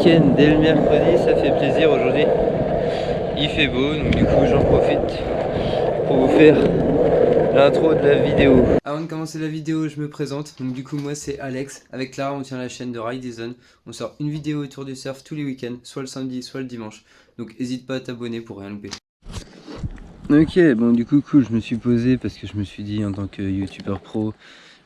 week-end dès le mercredi, ça fait plaisir aujourd'hui. Il fait beau, donc du coup j'en profite pour vous faire l'intro de la vidéo. Avant de commencer la vidéo, je me présente. Donc du coup moi c'est Alex. Avec Clara on tient la chaîne de Ride Zone. On sort une vidéo autour du surf tous les week-ends, soit le samedi, soit le dimanche. Donc n'hésite pas à t'abonner pour rien louper. Ok, bon du coup cool, je me suis posé parce que je me suis dit en tant que youtubeur pro,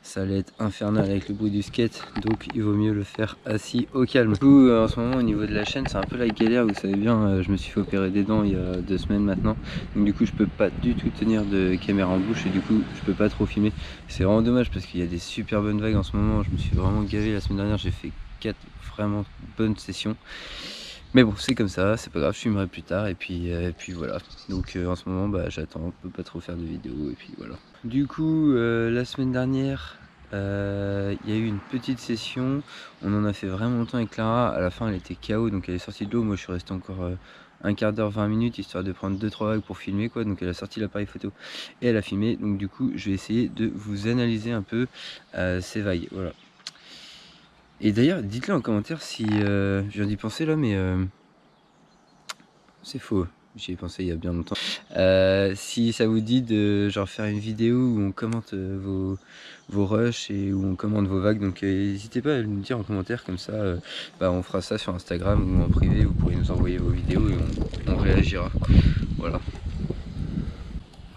ça allait être infernal avec le bruit du skate, donc il vaut mieux le faire assis au calme. Du coup en ce moment au niveau de la chaîne c'est un peu la galère, vous savez bien, je me suis fait opérer des dents il y a 2 semaines maintenant, donc du coup je peux pas du tout tenir de caméra en bouche et du coup je peux pas trop filmer. C'est vraiment dommage parce qu'il y a des super bonnes vagues en ce moment, je me suis vraiment gavé la semaine dernière, j'ai fait 4 vraiment bonnes sessions. Mais bon, c'est comme ça, c'est pas grave, je filmerai plus tard et puis voilà. Donc en ce moment, bah, j'attends, on peut pas trop faire de vidéos et puis voilà. Du coup, la semaine dernière, il y a eu une petite session. On en a fait vraiment longtemps avec Clara. À la fin, elle était KO, donc elle est sortie de l'eau. Moi, je suis resté encore un quart d'heure, 20 minutes, histoire de prendre 2-3 vagues pour filmer, quoi. Donc elle a sorti l'appareil photo et elle a filmé. Donc du coup, je vais essayer de vous analyser un peu ces vagues. Voilà. Et d'ailleurs, dites-le en commentaire si je viens d'y penser là, mais c'est faux. J'y ai pensé il y a bien longtemps. Si ça vous dit de genre faire une vidéo où on commente vos rushs et où on commente vos vagues, donc n'hésitez pas à me dire en commentaire, comme ça bah, on fera ça sur Instagram ou en privé, vous pourrez nous envoyer vos vidéos et on réagira. Voilà.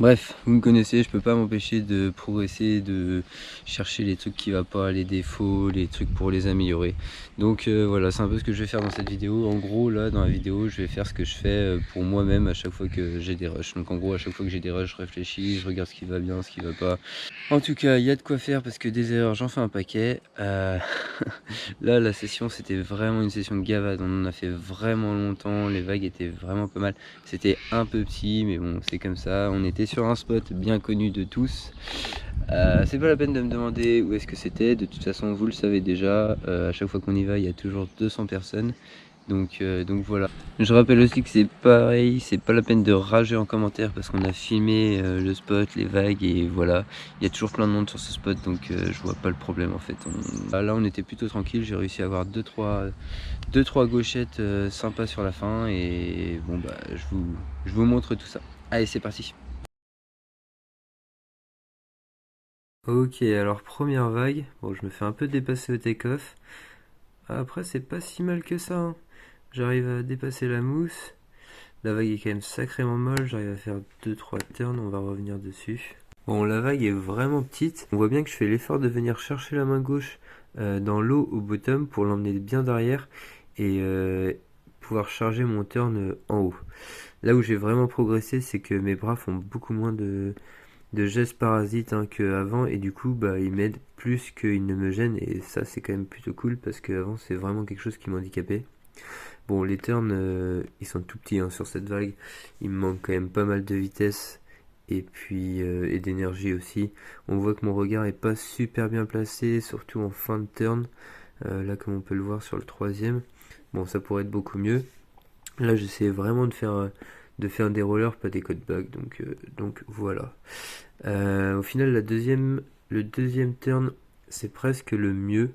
Bref, vous me connaissez, je peux pas m'empêcher de progresser, de chercher les trucs qui va pas, les défauts, les trucs pour les améliorer. Donc voilà, c'est un peu ce que je vais faire dans cette vidéo. En gros, là, dans la vidéo, je vais faire ce que je fais pour moi-même à chaque fois que j'ai des rushs. Donc en gros, à chaque fois que j'ai des rushs, je réfléchis, je regarde ce qui va bien, ce qui va pas. En tout cas, il y a de quoi faire parce que des erreurs, j'en fais un paquet. Là, la session, c'était vraiment une session de gavade. On en a fait vraiment longtemps. Les vagues étaient vraiment pas mal. C'était un peu petit, mais bon, c'est comme ça. On était sur un spot bien connu de tous. C'est pas la peine de me demander où est-ce que c'était. De toute façon, vous le savez déjà. À chaque fois qu'on y va, il y a toujours 200 personnes. Donc voilà. Je rappelle aussi que c'est pareil, c'est pas la peine de rager en commentaire parce qu'on a filmé le spot, les vagues et voilà. Il y a toujours plein de monde sur ce spot, donc je vois pas le problème en fait. Là on était plutôt tranquille, j'ai réussi à avoir 2-3 gauchettes sympas sur la fin et bon bah je vous montre tout ça. Allez, c'est parti. Ok, alors première vague, bon je me fais un peu dépasser au take-off. Après c'est pas si mal que ça, hein. J'arrive à dépasser la mousse. La vague est quand même sacrément molle, j'arrive à faire 2-3 turns, on va revenir dessus. Bon, la vague est vraiment petite. On voit bien que je fais l'effort de venir chercher la main gauche dans l'eau au bottom pour l'emmener bien derrière et pouvoir charger mon turn en haut. Là où j'ai vraiment progressé, c'est que mes bras font beaucoup moins de gestes parasites hein, qu'avant et du coup bah, ils m'aident plus qu'ils ne me gênent et ça c'est quand même plutôt cool parce qu'avant c'est vraiment quelque chose qui m'handicapait. Bon, les turns, ils sont tout petits hein, sur cette vague. Il me manque quand même pas mal de vitesse et puis et d'énergie aussi. On voit que mon regard est pas super bien placé, surtout en fin de turn. Là, comme on peut le voir sur le troisième. Bon, ça pourrait être beaucoup mieux. Là, j'essaie vraiment de faire des rollers, pas des cutbacks. Donc voilà. Au final, le deuxième turn, c'est presque le mieux.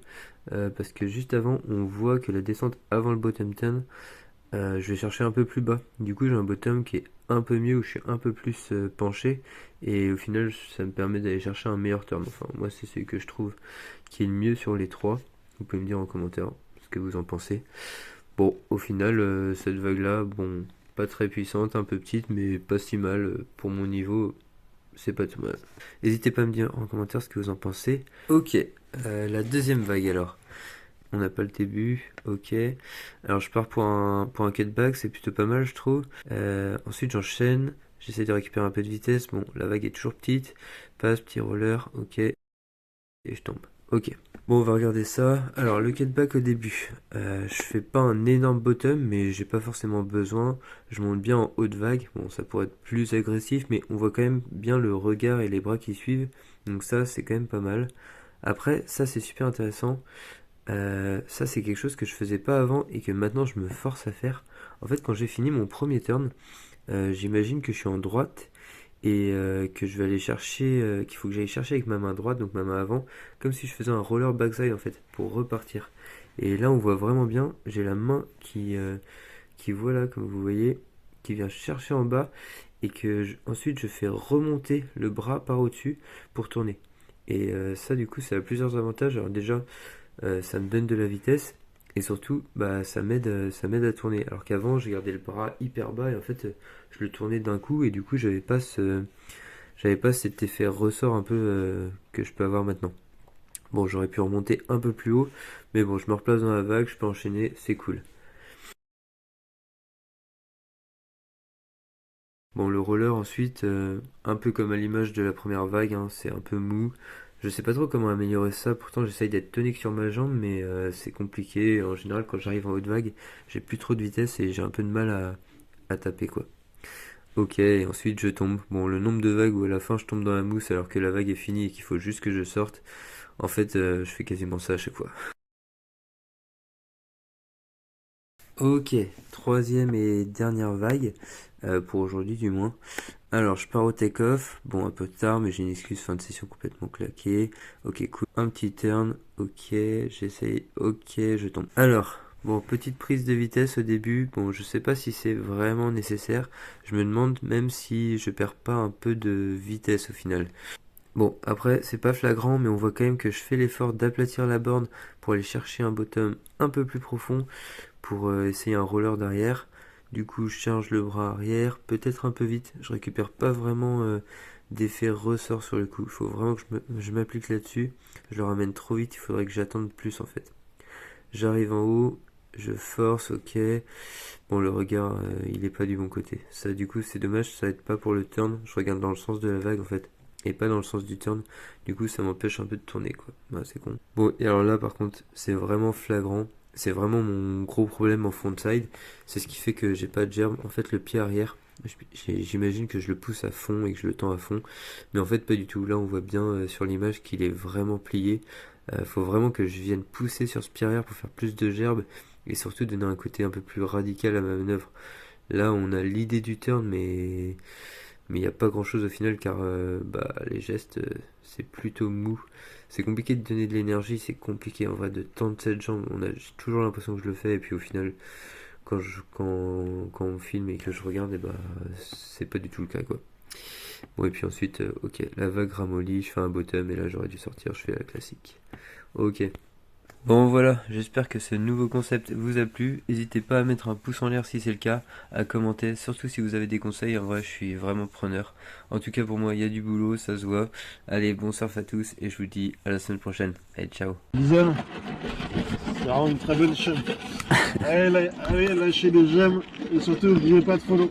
Parce que juste avant, on voit que la descente avant le bottom turn, je vais chercher un peu plus bas. Du coup, j'ai un bottom qui est un peu mieux, où je suis un peu plus penché. Et au final, ça me permet d'aller chercher un meilleur turn. Enfin, moi, c'est celui que je trouve qui est le mieux sur les trois. Vous pouvez me dire en commentaire ce que vous en pensez. Bon, au final, cette vague-là, bon, pas très puissante, un peu petite, mais pas si mal. Pour mon niveau, c'est pas tout mal. N'hésitez pas à me dire en commentaire ce que vous en pensez. Ok, la deuxième vague alors. On n'a pas le début, ok. Alors je pars pour un cutback, c'est plutôt pas mal je trouve. Ensuite j'enchaîne, j'essaie de récupérer un peu de vitesse. Bon, la vague est toujours petite. Passe, petit roller, ok. Et je tombe, ok. Bon, on va regarder ça. Alors le cutback au début. Je fais pas un énorme bottom, mais j'ai pas forcément besoin. Je monte bien en haute vague. Bon, ça pourrait être plus agressif, mais on voit quand même bien le regard et les bras qui suivent. Donc ça, c'est quand même pas mal. Après, ça c'est super intéressant. Ça c'est quelque chose que je faisais pas avant et que maintenant je me force à faire. En fait quand j'ai fini mon premier turn, j'imagine que je suis en droite et que je vais aller chercher, qu'il faut que j'aille chercher avec ma main droite, donc ma main avant, comme si je faisais un roller backside en fait, pour repartir. Et là on voit vraiment bien, j'ai la main qui voilà, comme vous voyez, qui vient chercher en bas et ensuite je fais remonter le bras par au-dessus pour tourner. Et ça du coup ça a plusieurs avantages. Alors déjà ça me donne de la vitesse et surtout bah ça m'aide à tourner. Alors qu'avant je gardais le bras hyper bas et en fait je le tournais d'un coup et du coup j'avais pas cet effet ressort un peu que je peux avoir maintenant. Bon, j'aurais pu remonter un peu plus haut, mais bon, je me replace dans la vague, je peux enchaîner, c'est cool. Bon, le roller ensuite, un peu comme à l'image de la première vague, hein, c'est un peu mou. Je sais pas trop comment améliorer ça, pourtant j'essaye d'être tonique sur ma jambe, mais c'est compliqué. En général, quand j'arrive en haute vague, j'ai plus trop de vitesse et j'ai un peu de mal à taper quoi. Ok, et ensuite je tombe. Bon, le nombre de vagues où à la fin je tombe dans la mousse alors que la vague est finie et qu'il faut juste que je sorte, en fait, je fais quasiment ça à chaque fois. Ok, troisième et dernière vague, pour aujourd'hui du moins. Alors je pars au take-off, bon un peu tard mais j'ai une excuse, fin de session complètement claquée. Ok cool, un petit turn, ok, j'essaye, ok, je tombe. Alors, bon petite prise de vitesse au début, bon je sais pas si c'est vraiment nécessaire, je me demande même si je perds pas un peu de vitesse au final. Bon, après, c'est pas flagrant, mais on voit quand même que je fais l'effort d'aplatir la borne pour aller chercher un bottom un peu plus profond pour essayer un roller derrière. Du coup, je charge le bras arrière, peut-être un peu vite. Je récupère pas vraiment d'effet ressort sur le coup. Il faut vraiment que je m'applique là-dessus. Je le ramène trop vite, il faudrait que j'attende plus en fait. J'arrive en haut, je force, ok. Bon, le regard, il est pas du bon côté. Ça, du coup, c'est dommage, ça aide pas pour le turn. Je regarde dans le sens de la vague en fait. Et pas dans le sens du turn. Du coup, ça m'empêche un peu de tourner, quoi. Ouais, c'est con. Bon, et alors là, par contre, c'est vraiment flagrant. C'est vraiment mon gros problème en frontside. C'est ce qui fait que j'ai pas de gerbe. En fait, le pied arrière, j'imagine que je le pousse à fond et que je le tends à fond. Mais en fait, pas du tout. Là, on voit bien sur l'image qu'il est vraiment plié. Faut vraiment que je vienne pousser sur ce pied arrière pour faire plus de gerbe et surtout donner un côté un peu plus radical à ma manœuvre. Là, on a l'idée du turn, mais il n'y a pas grand chose au final car bah, les gestes, c'est plutôt mou. C'est compliqué de donner de l'énergie, c'est compliqué en vrai de tendre cette jambe. J'ai toujours l'impression que je le fais et puis au final, quand on filme et que je regarde, et bah, c'est pas du tout le cas quoi. Bon, et puis ensuite, ok, la vague ramollit, je fais un bottom et là j'aurais dû sortir, je fais la classique. Ok. Bon voilà, j'espère que ce nouveau concept vous a plu. N'hésitez pas à mettre un pouce en l'air si c'est le cas, à commenter, surtout si vous avez des conseils, en vrai je suis vraiment preneur. En tout cas pour moi il y a du boulot, ça se voit. Allez, bon surf à tous et je vous dis à la semaine prochaine. Allez, ciao. Lisa, c'est vraiment une très bonne chaîne. Allez, allez, lâchez des j'aime et surtout n'oubliez pas de follow.